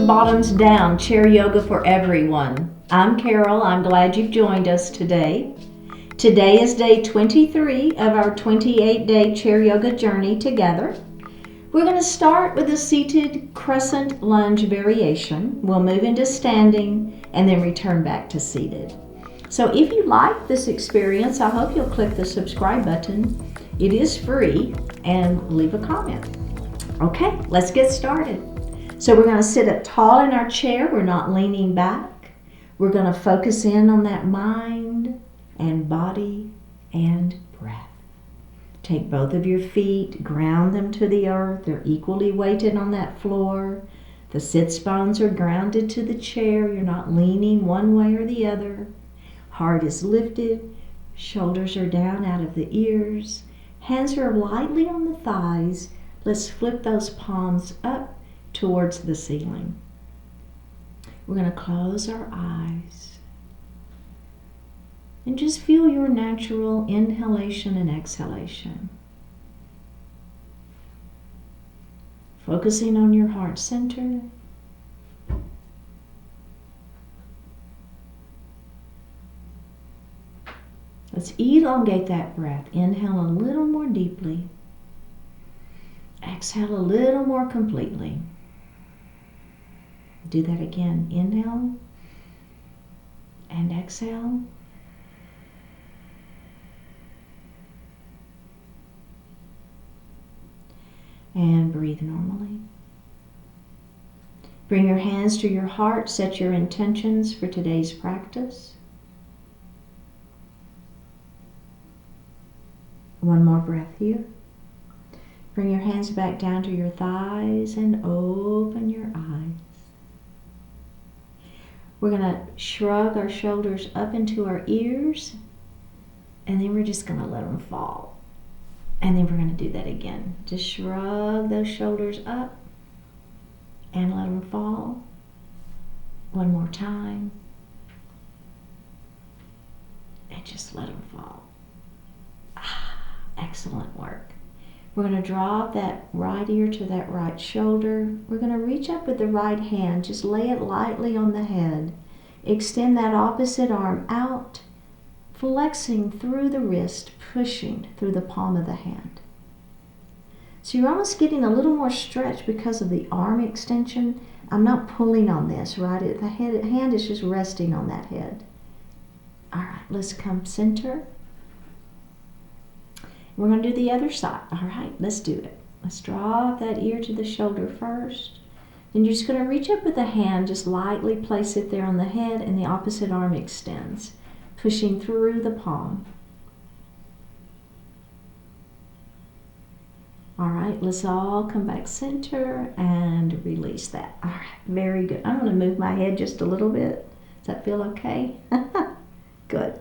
to Bottoms Down, Chair Yoga for Everyone. I'm Carol. I'm glad you've joined us today. Today is day 23 of our 28-day chair yoga journey together. We're going to start with a seated crescent lunge variation. We'll move into standing and then return back to seated. So if you like this experience, I hope you'll click the subscribe button. It is free, and leave a comment. Okay, let's get started. So we're going to sit up tall in our chair. We're not leaning back. We're going to focus in on that mind and body and breath. Take both of your feet, ground them to the earth. They're equally weighted on that floor. The sits bones are grounded to the chair. You're not leaning one way or the other. Heart is lifted. Shoulders are down out of the ears. Hands are lightly on the thighs. Let's flip those palms up towards the ceiling. We're going to close our eyes and just feel your natural inhalation and exhalation. Focusing on your heart center. Let's elongate that breath. Inhale a little more deeply. Exhale a little more completely. Do that again. Inhale and exhale. And breathe normally. Bring your hands to your heart. Set your intentions for today's practice. One more breath here. Bring your hands back down to your thighs and open your eyes. We're going to shrug our shoulders up into our ears, and then we're just going to let them fall. And then we're going to do that again. Just shrug those shoulders up and let them fall. One more time. And just let them fall. Excellent work. We're going to drop that right ear to that right shoulder. We're going to reach up with the right hand. Just lay it lightly on the head. Extend that opposite arm out, flexing through the wrist, pushing through the palm of the hand. So you're almost getting a little more stretch because of the arm extension. I'm not pulling on this, right? The hand is just resting on that head. All right, let's come center. We're going to do the other side. All right, let's do it. Let's drop that ear to the shoulder first. Then you're just going to reach up with the hand, just lightly place it there on the head, and the opposite arm extends, pushing through the palm. All right, let's all come back center and release that. All right, very good. I'm going to move my head just a little bit. Does that feel okay? Good.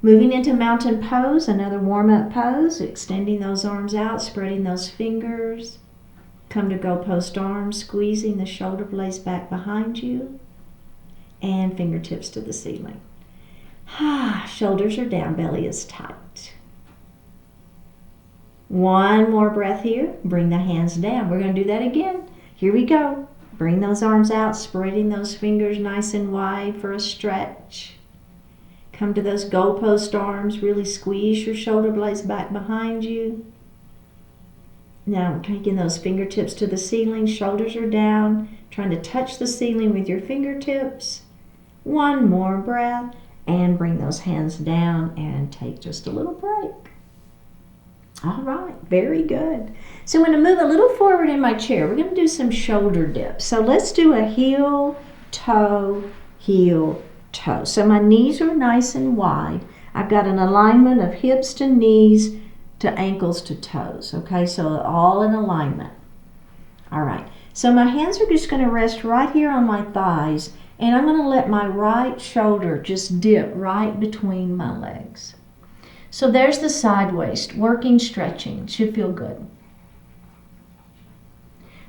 Moving into mountain pose, another warm-up pose, extending those arms out, spreading those fingers. Come to GoHPO arms, squeezing the shoulder blades back behind you, and fingertips to the ceiling. Shoulders are down, belly is tight. One more breath here. Bring the hands down. We're going to do that again. Here we go. Bring those arms out, spreading those fingers nice and wide for a stretch. Come to those GoHPO arms. Really squeeze your shoulder blades back behind you. Now taking those fingertips to the ceiling. Shoulders are down. Trying to touch the ceiling with your fingertips. One more breath. And bring those hands down and take just a little break. All right, very good. So I'm going to move a little forward in my chair. We're going to do some shoulder dips. So let's do a heel, toe, heel, toe. So my knees are nice and wide. I've got an alignment of hips to knees to ankles to toes. Okay, so all in alignment. All right, so my hands are just going to rest right here on my thighs, and I'm going to let my right shoulder just dip right between my legs. So there's the side waist, working, stretching. Should feel good.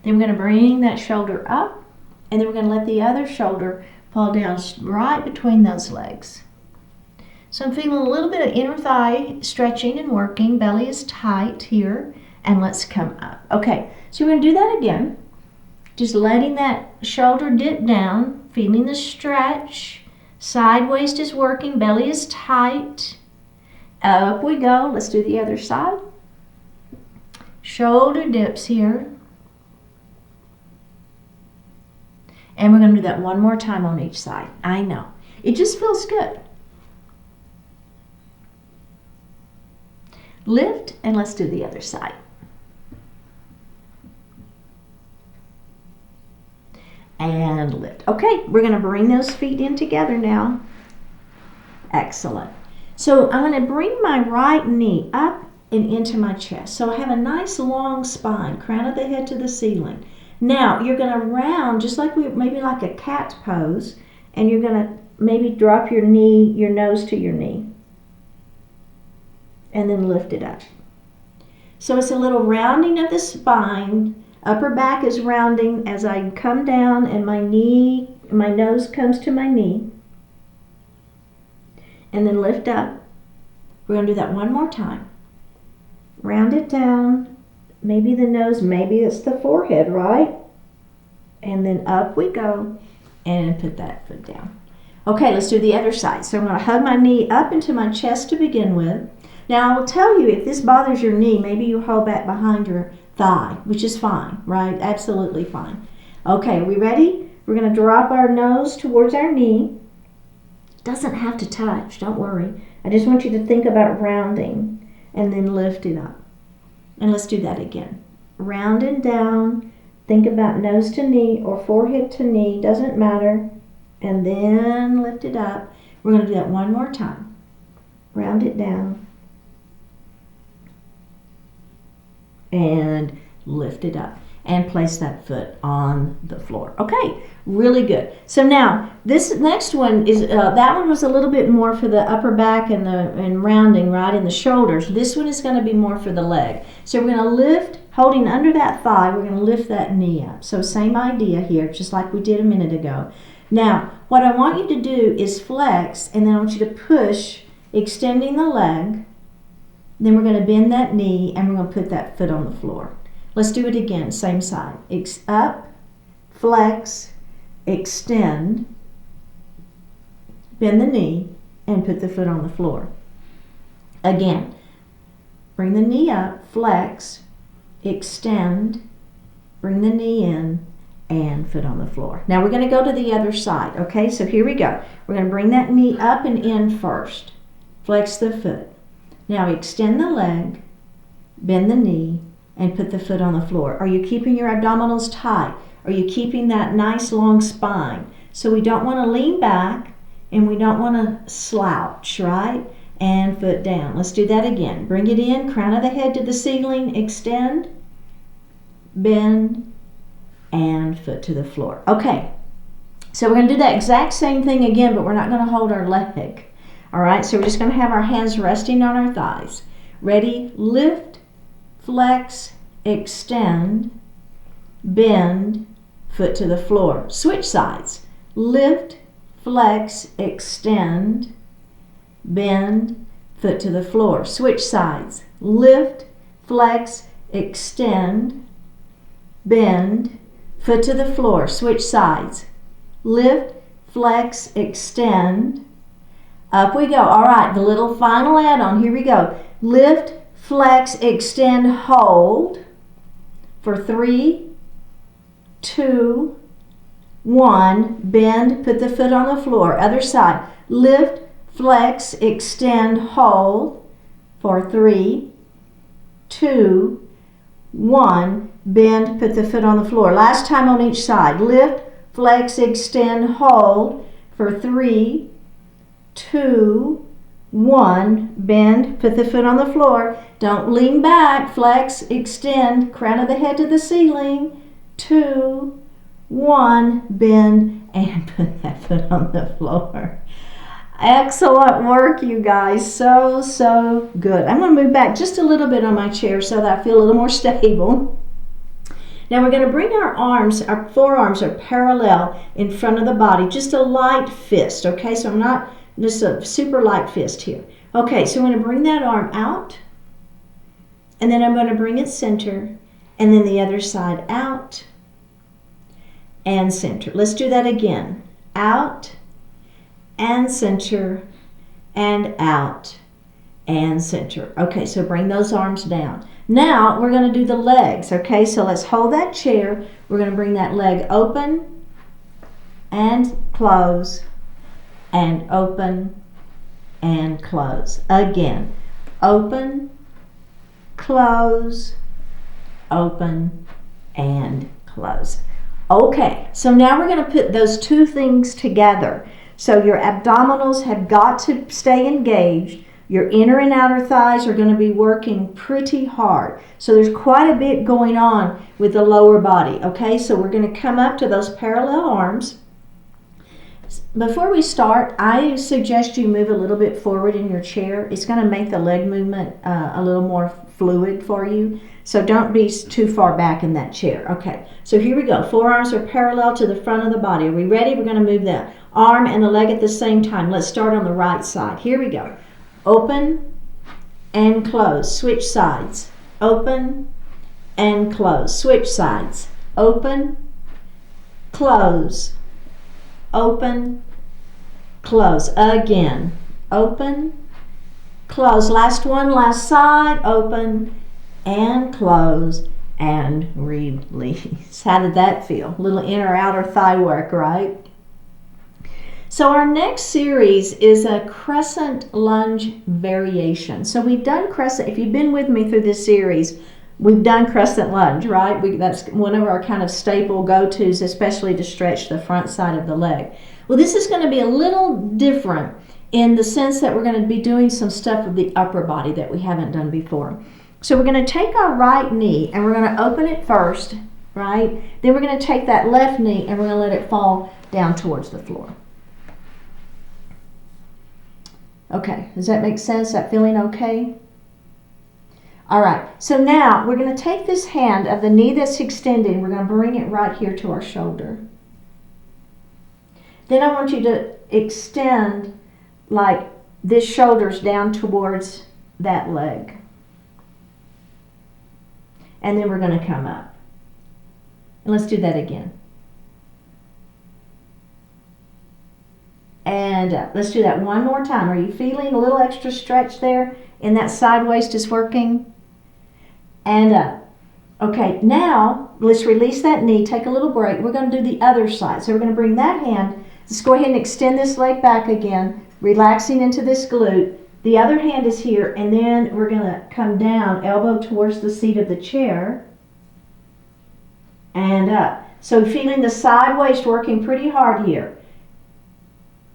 Then we're going to bring that shoulder up, and then we're going to let the other shoulder fall down right between those legs. So I'm feeling a little bit of inner thigh stretching and working. Belly is tight here, and let's come up. Okay, so we're going to do that again. Just letting that shoulder dip down, feeling the stretch. Side waist is working, belly is tight. Up we go. Let's do the other side. Shoulder dips here. And we're going to do that one more time on each side. I know. It just feels good. Lift, and let's do the other side. And lift. Okay, we're going to bring those feet in together now. Excellent. So I'm going to bring my right knee up and into my chest. So I have a nice long spine, crown of the head to the ceiling. Now you're going to round just like maybe like a cat pose, and you're going to maybe drop your knee, your nose to your knee, and then lift it up. So it's a little rounding of the spine. Upper back is rounding as I come down, and my nose comes to my knee, and then lift up. We're going to do that one more time. Round it down. Maybe the nose, maybe it's the forehead, right? And then up we go and put that foot down. Okay, let's do the other side. So I'm going to hug my knee up into my chest to begin with. Now I will tell you, if this bothers your knee, maybe you hold back behind your thigh, which is fine, right? Absolutely fine. Okay, are we ready? We're going to drop our nose towards our knee. It doesn't have to touch, don't worry. I just want you to think about rounding and then lift it up. And let's do that again. Round and down. Think about nose to knee or forehead to knee. Doesn't matter. And then lift it up. We're going to do that one more time. Round it down. And lift it up. And place that foot on the floor. Okay, really good. So now this next one is that one was a little bit more for the upper back and rounding right in the shoulders. This one is going to be more for the leg. So we're going to lift, holding under that thigh. We're going to lift that knee up. So same idea here, just like we did a minute ago. Now what I want you to do is flex, and then I want you to push, extending the leg. Then we're going to bend that knee, and we're going to put that foot on the floor. Let's do it again, same side. Up, flex, extend, bend the knee, and put the foot on the floor. Again, bring the knee up, flex, extend, bring the knee in, and foot on the floor. Now we're going to go to the other side, okay? So here we go. We're going to bring that knee up and in first. Flex the foot. Now extend the leg, bend the knee, and put the foot on the floor. Are you keeping your abdominals tight? Are you keeping that nice long spine? So we don't want to lean back, and we don't want to slouch, right? And foot down. Let's do that again. Bring it in, crown of the head to the ceiling, extend, bend, and foot to the floor. Okay, so we're going to do that exact same thing again, but we're not going to hold our leg. All right, so we're just going to have our hands resting on our thighs. Ready? Lift, flex, extend, bend, foot to the floor. Switch sides. Lift, flex, extend, bend, foot to the floor. Switch sides. Lift, flex, extend, bend, foot to the floor. Switch sides. Lift, flex, extend. Up we go. All right, the little final add-on. Here we go. Lift, flex, extend, hold for 3, 2, 1. Bend, put the foot on the floor. Other side. Lift, flex, extend, hold for 3, 2, 1. Bend, put the foot on the floor. Last time on each side. Lift, flex, extend, hold for 3, 2, 1. Bend, put the foot on the floor. Don't lean back. Flex, extend, crown of the head to the ceiling. 2, 1. Bend and put that foot on the floor. Excellent work, you guys. So good. I'm going to move back just a little bit on my chair so that I feel a little more stable. Now we're going to bring our arms, our forearms are parallel in front of the body. Just a light fist, okay? So I'm not just a super light fist here. Okay, so I'm going to bring that arm out, and then I'm going to bring it center, and then the other side out, and center. Let's do that again. Out and center and out and center. Okay, so bring those arms down. Now we're going to do the legs. Okay, so let's hold that chair. We're going to bring that leg open and close and open and close. Again, open, close, open, and close. Okay, so now we're going to put those two things together. So your abdominals have got to stay engaged. Your inner and outer thighs are going to be working pretty hard. So there's quite a bit going on with the lower body. Okay, so we're going to come up to those parallel arms. Before we start, I suggest you move a little bit forward in your chair. It's going to make the leg movement a little more fluid for you. So don't be too far back in that chair. Okay, so here we go. Forearms are parallel to the front of the body. Are we ready? We're going to move the arm and the leg at the same time. Let's start on the right side. Here we go. Open and close. Switch sides. Open and close. Switch sides. Open, close. Open, close. Again. Open, close. Last one, last side. Open and close and release. How did that feel? A little inner outer thigh work, right? So our next series is a crescent lunge variation. So we've done crescent, if you've been with me through this series, we've done crescent lunge, right? That's one of our kind of staple go-tos, especially to stretch the front side of the leg. Well, this is going to be a little different in the sense that we're going to be doing some stuff with the upper body that we haven't done before. So we're going to take our right knee and we're going to open it first, right? Then we're going to take that left knee and we're going to let it fall down towards the floor. Okay, does that make sense? That feeling okay? All right, so now we're going to take this hand of the knee that's extended, we're going to bring it right here to our shoulder. Then I want you to extend like this shoulder's down towards that leg. And then we're going to come up. And let's do that again. And let's do that one more time. Are you feeling a little extra stretch there? And that side waist is working? And up. Okay, now let's release that knee. Take a little break. We're going to do the other side. So we're going to bring that hand. Let's go ahead and extend this leg back again, relaxing into this glute. The other hand is here, and then we're going to come down, elbow towards the seat of the chair, and up. So feeling the side waist working pretty hard here.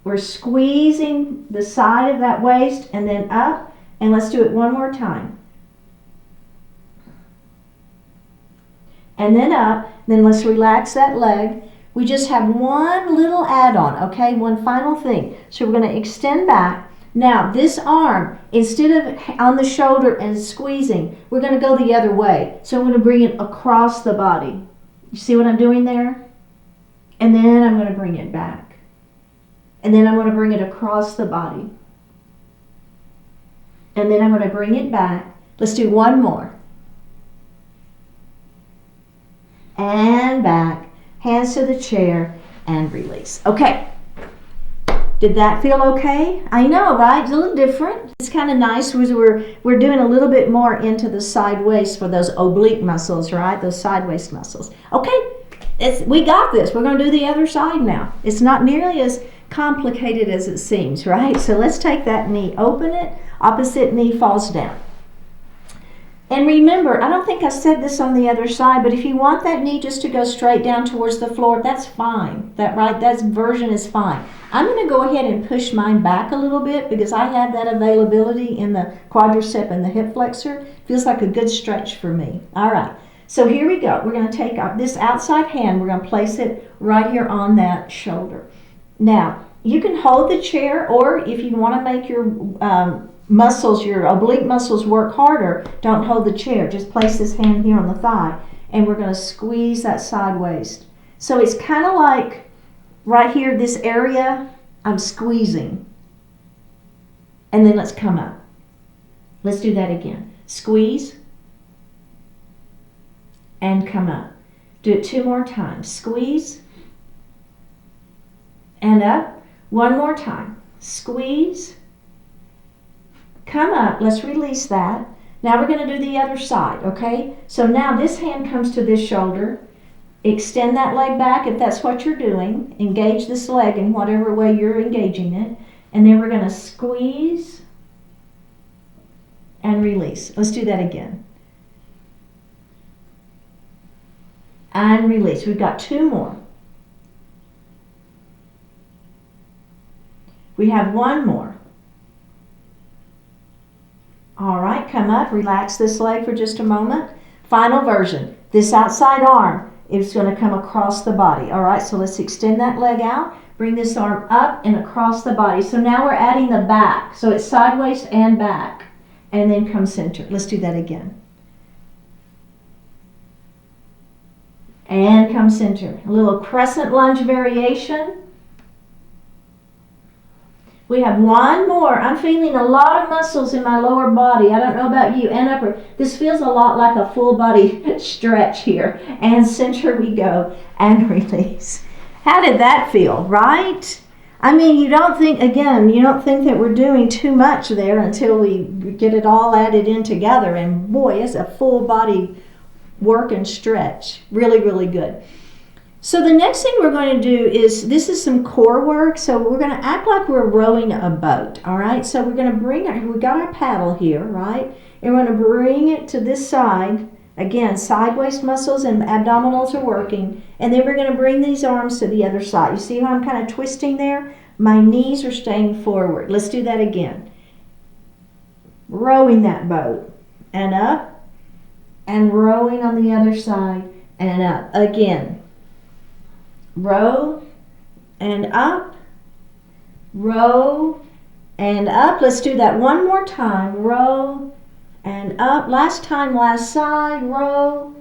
We're squeezing the side of that waist and then up, and let's do it one more time. And then up, then let's relax that leg. We just have one little add-on, okay? One final thing. So we're going to extend back. Now this arm, instead of on the shoulder and squeezing, we're going to go the other way. So I'm going to bring it across the body. You see what I'm doing there? And then I'm going to bring it back. And then I'm going to bring it across the body. And then I'm going to bring it back. Let's do one more. And back. Hands to the chair and release. Okay. Did that feel okay? I know, right? It's a little different. It's kind of nice. We're doing a little bit more into the side waist for those oblique muscles, right? Those side waist muscles. Okay. We got this. We're going to do the other side now. It's not nearly as complicated as it seems, right? So let's take that knee, open it, opposite knee falls down. And remember, I don't think I said this on the other side, but if you want that knee just to go straight down towards the floor, that's fine. That version is fine. I'm going to go ahead and push mine back a little bit because I have that availability in the quadricep and the hip flexor. Feels like a good stretch for me. All right. So here we go. We're going to take this outside hand. We're going to place it right here on that shoulder. Now, you can hold the chair, or if you want to make your muscles, your oblique muscles work harder, don't hold the chair. Just place this hand here on the thigh, and we're going to squeeze that side waist. So it's kind of like right here, this area, I'm squeezing. And then let's come up. Let's do that again. Squeeze and come up. Do it 2 more times. Squeeze and up. One more time. Squeeze. Come up. Let's release that. Now we're going to do the other side, okay? So now this hand comes to this shoulder. Extend that leg back if that's what you're doing. Engage this leg in whatever way you're engaging it. And then we're going to squeeze and release. Let's do that again. And release. We've got two more. We have one more. All right, come up, relax this leg for just a moment. Final version. This outside arm is going to come across the body. All right, so let's extend that leg out. Bring this arm up and across the body. So now we're adding the back. So it's sideways and back. And then come center. Let's do that again. And come center. A little crescent lunge variation. We have one more. I'm feeling a lot of muscles in my lower body. I don't know about you. And upper. This feels a lot like a full body stretch here. And center we go. And release. How did that feel, right? I mean, you don't think that we're doing too much there until we get it all added in together. And boy, it's a full body work and stretch. Really, really good. So the next thing we're going to do is, this is some core work. So we're going to act like we're rowing a boat, all right? So we're going to we got our paddle here, right? And we're going to bring it to this side. Again, side waist muscles and abdominals are working. And then we're going to bring these arms to the other side. You see how I'm kind of twisting there? My knees are staying forward. Let's do that again. Rowing that boat. And up. And rowing on the other side. And up. Again. Row and up, row and up. Let's do that one more time. Row and up. Last time, last side. Row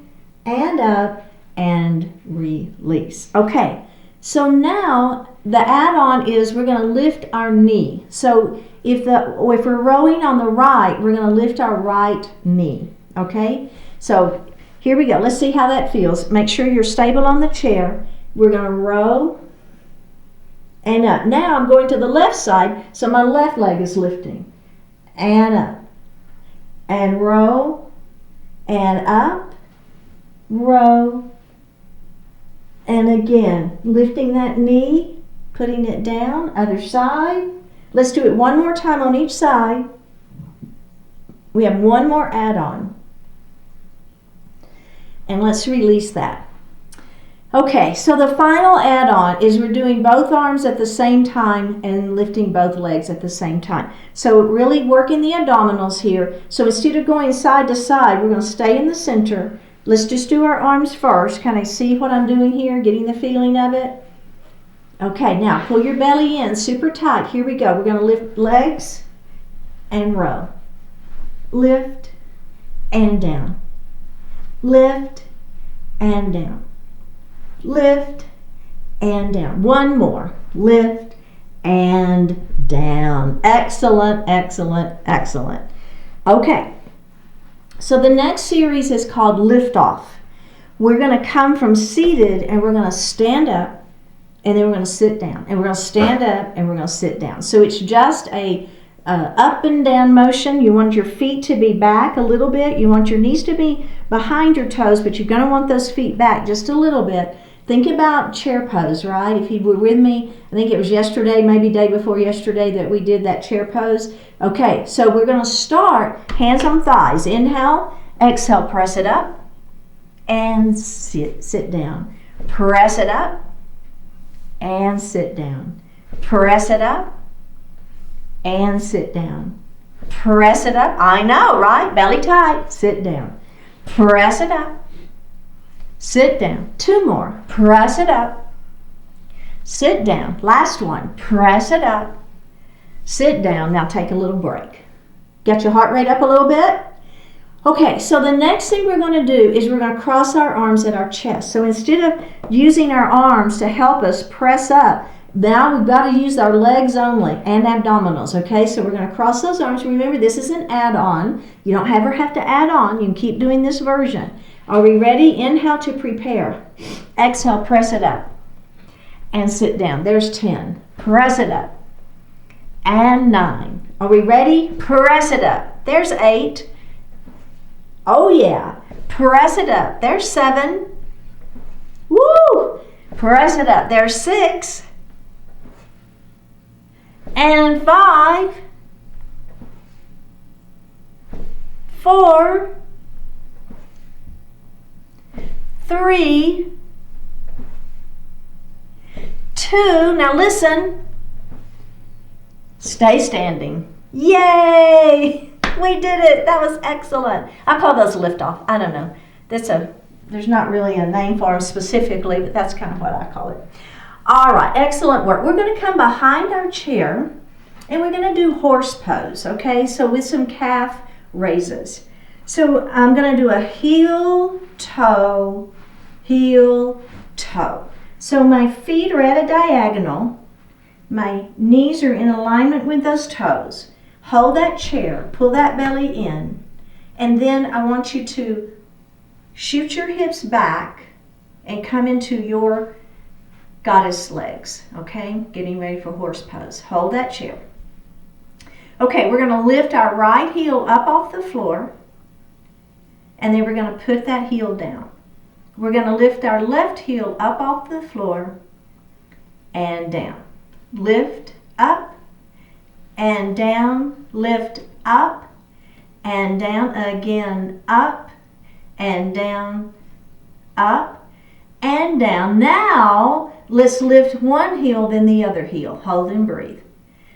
and up and release. Okay, so now the add-on is we're going to lift our knee. So if we're rowing on the right, we're going to lift our right knee. Okay, so here we go. Let's see how that feels. Make sure you're stable on the chair. We're going to row and up. Now I'm going to the left side, so my left leg is lifting. And up. And row. And up. Row. And again, lifting that knee, putting it down. Other side. Let's do it one more time on each side. We have one more add-on. And let's release that. Okay, so the final add-on is we're doing both arms at the same time and lifting both legs at the same time. So really working the abdominals here. So instead of going side to side, we're going to stay in the center. Let's just do our arms first. Can I see what I'm doing here? Getting the feeling of it? Okay, now pull your belly in super tight. Here we go. We're going to lift legs and row. Lift and down. Lift and down. Lift and down. One more. Lift and down. Excellent, excellent, excellent. Okay, so the next series is called Lift Off. We're going to come from seated and we're going to stand up and then we're going to sit down. And we're going to stand up and we're going to sit down. So it's just a up and down motion. You want your feet to be back a little bit. You want your knees to be behind your toes, but you're going to want those feet back just a little bit. Think about chair pose, right? If you were with me, I think it was yesterday, maybe day before yesterday that we did that chair pose. Okay, so we're going to start hands on thighs. Inhale, exhale, press it up, and sit down. Press it up, and sit down. Press it up, and sit down. Press it up. I know, right? Belly tight. Sit down. Press it up. Sit down. Two more. Press it up. Sit down. Last one. Press it up. Sit down. Now take a little break. Get your heart rate up a little bit? Okay, so the next thing we're going to do is we're going to cross our arms at our chest. So instead of using our arms to help us press up, now we've got to use our legs only and abdominals, okay? So we're going to cross those arms. Remember, this is an add-on. You don't ever have to add on. You can keep doing this version. Are we ready? Inhale to prepare. Exhale, press it up. and sit down. There's 10. Press it up. And 9. Are we ready? Press it up. There's 8. Oh yeah. Press it up. There's 7. Woo! Press it up. There's 6. And 5. 4. 3. 2. Now listen. Stay standing. Yay! We did it. That was excellent. I call those liftoff. I don't know. There's not really a name for them specifically, but that's kind of what I call it. All right, excellent work. We're going to come behind our chair and we're going to do horse pose, okay? So with some calf raises. So I'm going to do a heel, toe, heel, toe. So my feet are at a diagonal. My knees are in alignment with those toes. Hold that chair, pull that belly in, and then I want you to shoot your hips back and come into your goddess legs, okay? Getting ready for horse pose. Hold that chair. Okay, we're going to lift our right heel up off the floor, and then we're going to put that heel down. We're going to lift our left heel up off the floor and down. Lift up and down, lift up and down, again up and down, up and down. Now let's lift one heel, then the other heel. Hold and breathe.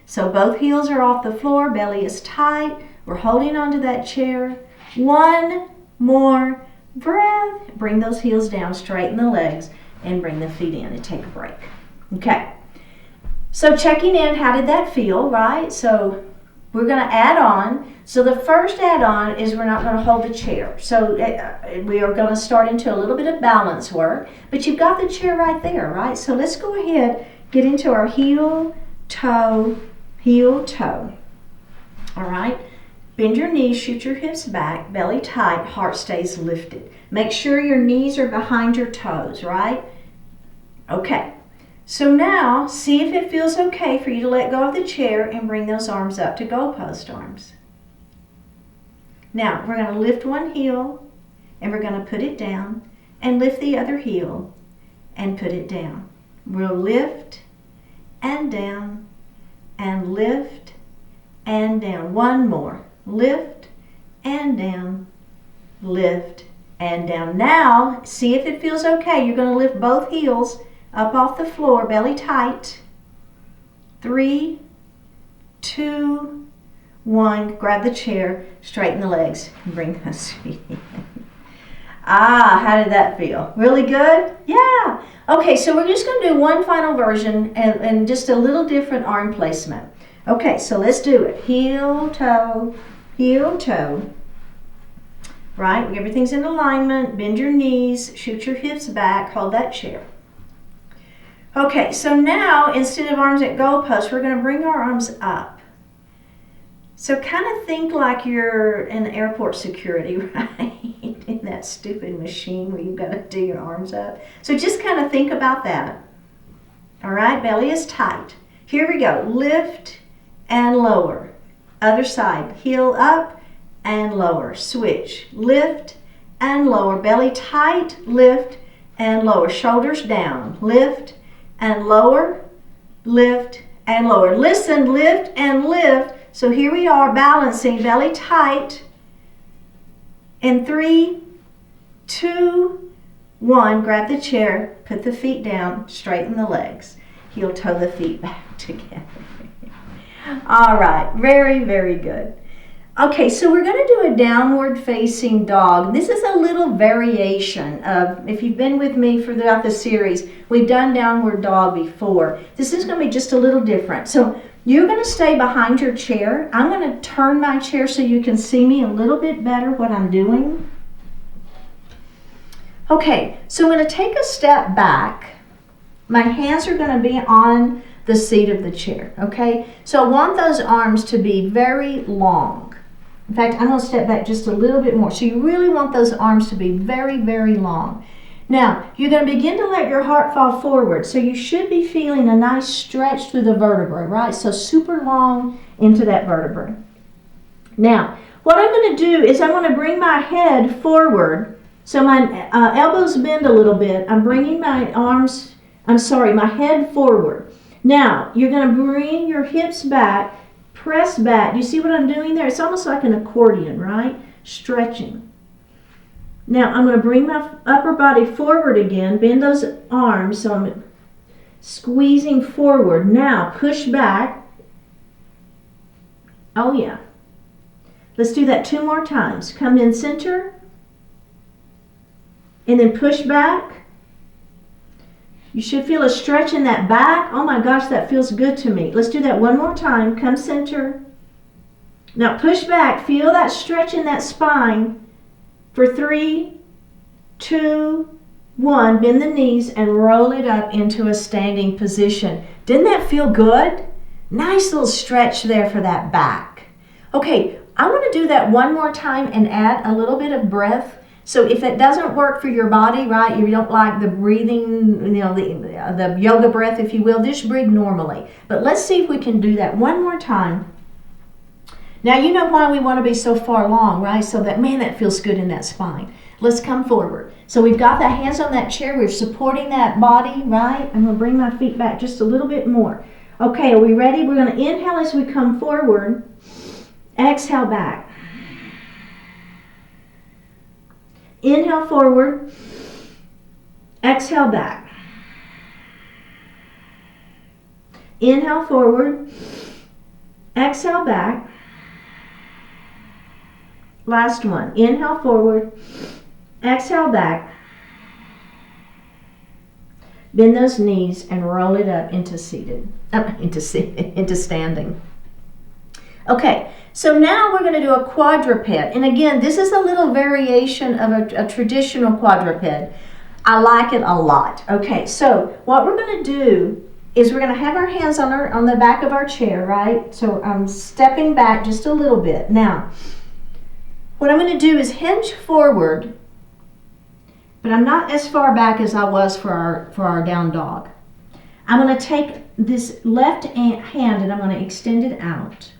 So both heels are off the floor, belly is tight. We're holding onto that chair. One more breath. Bring those heels down, straighten the legs, and bring the feet in and take a break. Okay. So checking in, how did that feel, right? So we're going to add on. So the first add-on is we're not going to hold the chair. So we are going to start into a little bit of balance work, but you've got the chair right there, right? So let's go ahead, get into our heel, toe, all right? Bend your knees, shoot your hips back, belly tight, heart stays lifted. Make sure your knees are behind your toes, right? Okay. So now, see if it feels okay for you to let go of the chair and bring those arms up to goalpost arms. Now, we're going to lift one heel and we're going to put it down and lift the other heel and put it down. We'll lift and down and lift and down. One more. Lift and down, lift and down. Now, see if it feels okay. You're going to lift both heels up off the floor, belly tight. 3, 2, 1. Grab the chair, straighten the legs, and bring those feet in. How did that feel? Really good? Yeah. Okay, so we're just going to do one final version and just a little different arm placement. Okay, so let's do it. Heel, toe, right? Everything's in alignment. Bend your knees, shoot your hips back, hold that chair. Okay, so now instead of arms at goalposts, we're going to bring our arms up. So kind of think like you're in airport security, right? In that stupid machine where you've got to do your arms up. So just kind of think about that. All right, belly is tight. Here we go. Lift and lower. Other side. Heel up and lower. Switch. Lift and lower. Belly tight. Lift and lower. Shoulders down. Lift and lower, lift and lower. Listen, lift and lift. So here we are balancing, belly tight. In 3, 2, 1, grab the chair, put the feet down, straighten the legs. Heel toe the feet back together. All right, very, very good. Okay, so we're going to do a downward facing dog. This is a little variation of, if you've been with me throughout the series, we've done downward dog before. This is going to be just a little different. So you're going to stay behind your chair. I'm going to turn my chair so you can see me a little bit better what I'm doing. Okay, so I'm going to take a step back. My hands are going to be on the seat of the chair, okay? So I want those arms to be very long. In fact, I'm going to step back just a little bit more. So you really want those arms to be very, very long. Now, you're going to begin to let your heart fall forward. So you should be feeling a nice stretch through the vertebrae, right? So super long into that vertebrae. Now, what I'm going to do is I'm going to bring my head forward. So my elbows bend a little bit. I'm bringing my head forward. Now, you're going to bring your hips back, press back. You see what I'm doing there? It's almost like an accordion, right? Stretching. Now, I'm going to bring my upper body forward again, bend those arms, so I'm squeezing forward. Now, push back. Oh, yeah. Let's do that 2 more times. Come in center, and then push back. You should feel a stretch in that back. Oh my gosh, that feels good to me. Let's do that 1 more time. Come center. Now push back. Feel that stretch in that spine for 3, 2, 1. Bend the knees and roll it up into a standing position. Didn't that feel good? Nice little stretch there for that back. Okay, I want to do that 1 more time and add a little bit of breath. So if it doesn't work for your body, right, you don't like the breathing, the yoga breath, if you will, just breathe normally. But let's see if we can do that 1 more time. Now you know why we want to be so far long, right? So that, man, that feels good in that spine. Let's come forward. So we've got the hands on that chair. We're supporting that body, right? I'm going to bring my feet back just a little bit more. Okay, are we ready? We're going to inhale as we come forward. Exhale back. Inhale forward, exhale back. Inhale forward, exhale back. Last one. Inhale forward, exhale back. Bend those knees and roll it up into standing. Okay. So now we're going to do a quadruped. And again, this is a little variation of a traditional quadruped. I like it a lot. Okay, so what we're going to do is we're going to have our hands on the back of our chair, right? So I'm stepping back just a little bit. Now, what I'm going to do is hinge forward, but I'm not as far back as I was for our down dog. I'm going to take this left hand and I'm going to extend it out.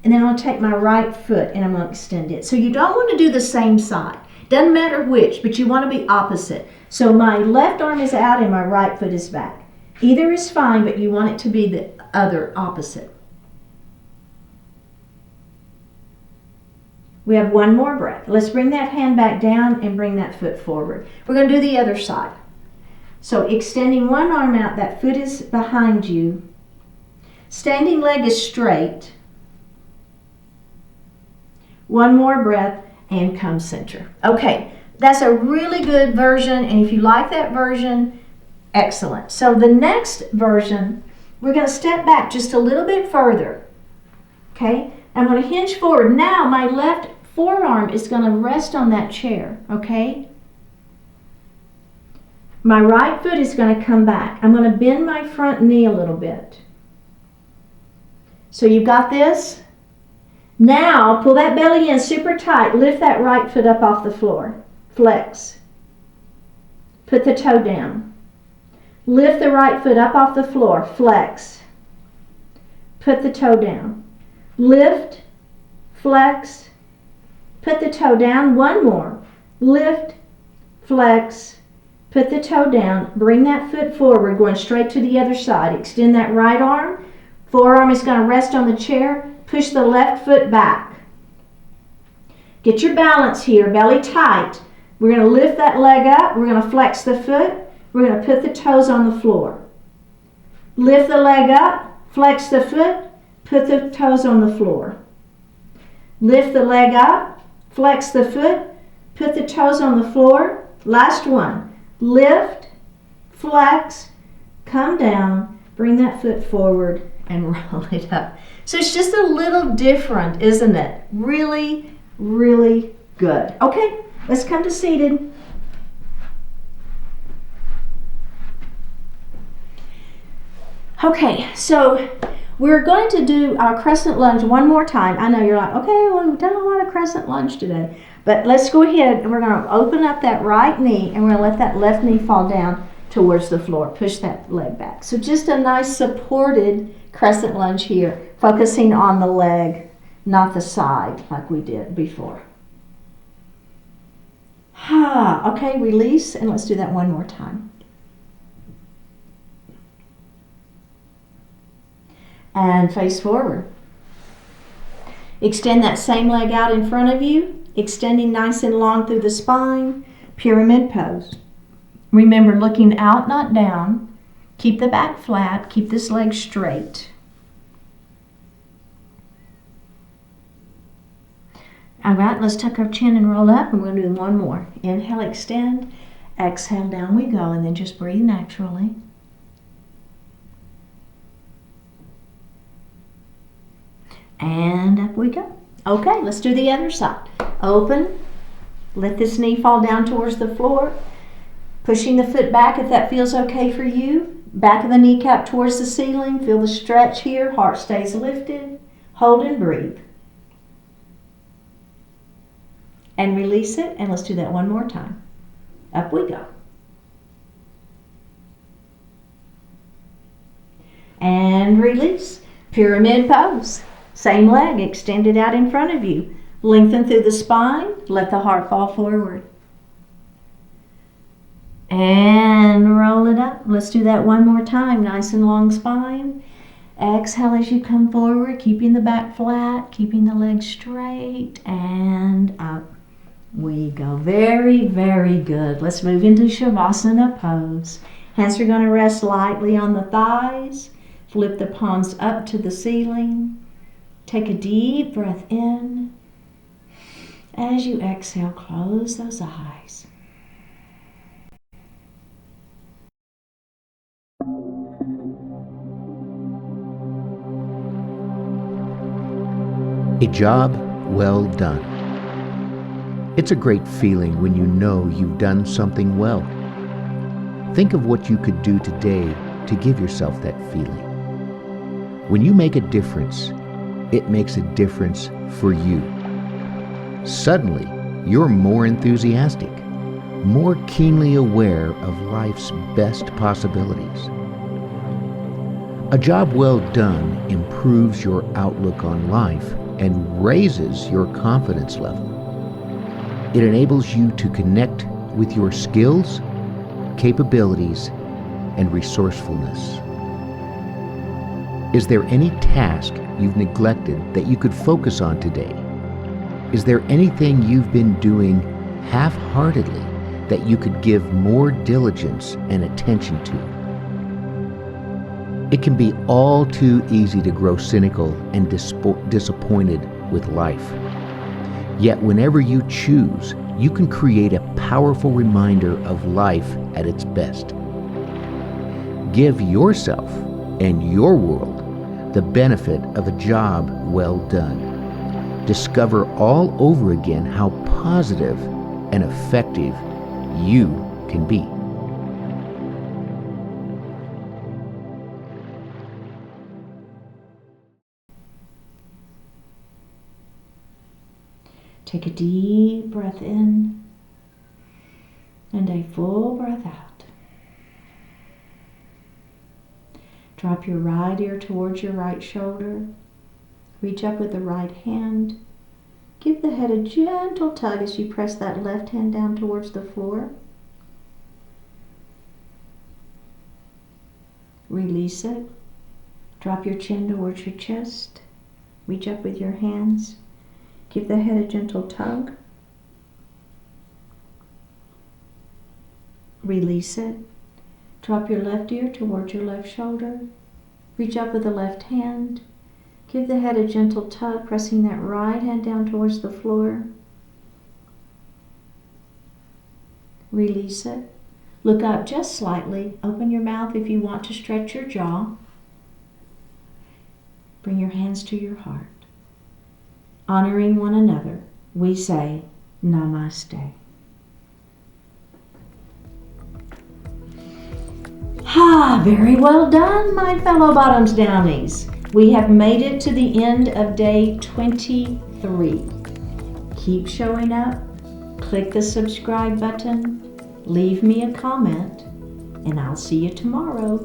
And then I'm going to take my right foot and I'm going to extend it. So you don't want to do the same side. Doesn't matter which, but you want to be opposite. So my left arm is out and my right foot is back. Either is fine, but you want it to be the other opposite. We have 1 more breath. Let's bring that hand back down and bring that foot forward. We're going to do the other side. So extending one arm out, that foot is behind you. Standing leg is straight. 1 more breath and come center. Okay, that's a really good version, and if you like that version, excellent. So the next version, we're going to step back just a little bit further. Okay, I'm going to hinge forward. Now my left forearm is going to rest on that chair. Okay, my right foot is going to come back. I'm going to bend my front knee a little bit. So you've got this. Now, pull that belly in super tight. Lift that right foot up off the floor. Flex. Put the toe down. Lift the right foot up off the floor. Flex. Put the toe down. Lift. Flex. Put the toe down. 1 more. Lift. Flex. Put the toe down. Bring that foot forward, going straight to the other side. Extend that right arm. Forearm is going to rest on the chair. Push the left foot back. Get your balance here, belly tight. We're going to lift that leg up. We're going to flex the foot. We're going to put the toes on the floor. Lift the leg up, flex the foot, put the toes on the floor. Lift the leg up, flex the foot, put the toes on the floor. Last one. Lift, flex, come down, bring that foot forward and roll it up. So it's just a little different, isn't it? Really, really good. Okay, let's come to seated. Okay, so We're going to do our crescent lunge one more time. I know you're like, okay, well, we've done a lot of crescent lunge today. But let's go ahead and we're going to open up that right knee and we're going to let that left knee fall down towards the floor. Push that leg back. So just a nice supported crescent lunge here, focusing on the leg, not the side like we did before. Okay, release, and let's do that one more time. And face forward. Extend that same leg out in front of you, extending nice and long through the spine, pyramid pose. Remember, looking out, not down. Keep the back flat, keep this leg straight. All right, let's tuck our chin and roll up, and we're going to do one more. Inhale, extend. Exhale, down we go, and then just breathe naturally. And up we go. Okay, let's do the other side. Open. Let this knee fall down towards the floor. Pushing the foot back if that feels okay for you. Back of the kneecap towards the ceiling. Feel the stretch here. Heart stays lifted. Hold and breathe. And release it. And let's do that one more time. Up we go. And release. Pyramid pose. Same leg extended out in front of you. Lengthen through the spine. Let the heart fall forward. And roll it up. Let's do that one more time. Nice and long spine. Exhale as you come forward, keeping the back flat, keeping the legs straight, and up we go. Very, very good. Let's move into Shavasana pose. Hands are going to rest lightly on the thighs. Flip the palms up to the ceiling. Take a deep breath in. As you exhale, close those eyes. A job well done. It's a great feeling when you know you've done something well. Think of what you could do today to give yourself that feeling. When you make a difference, it makes a difference for you. Suddenly, you're more enthusiastic, more keenly aware of life's best possibilities. A job well done improves your outlook on life and raises your confidence level. It enables you to connect with your skills, capabilities, and resourcefulness. Is there any task you've neglected that you could focus on today? Is there anything you've been doing half-heartedly that you could give more diligence and attention to? It can be all too easy to grow cynical and disappointed with life. Yet whenever you choose, you can create a powerful reminder of life at its best. Give yourself and your world the benefit of a job well done. Discover all over again how positive and effective you can be. Take a deep breath in and a full breath out. Drop your right ear towards your right shoulder. Reach up with the right hand. Give the head a gentle tug as you press that left hand down towards the floor. Release it. Drop your chin towards your chest. Reach up with your hands. Give the head a gentle tug. Release it. Drop your left ear towards your left shoulder. Reach up with the left hand. Give the head a gentle tug, pressing that right hand down towards the floor. Release it. Look up just slightly. Open your mouth if you want to stretch your jaw. Bring your hands to your heart. Honoring one another, we say Namaste. Very well done, my fellow bottoms downies. We have made it to the end of day 23. Keep showing up, click the subscribe button, leave me a comment, and I'll see you tomorrow.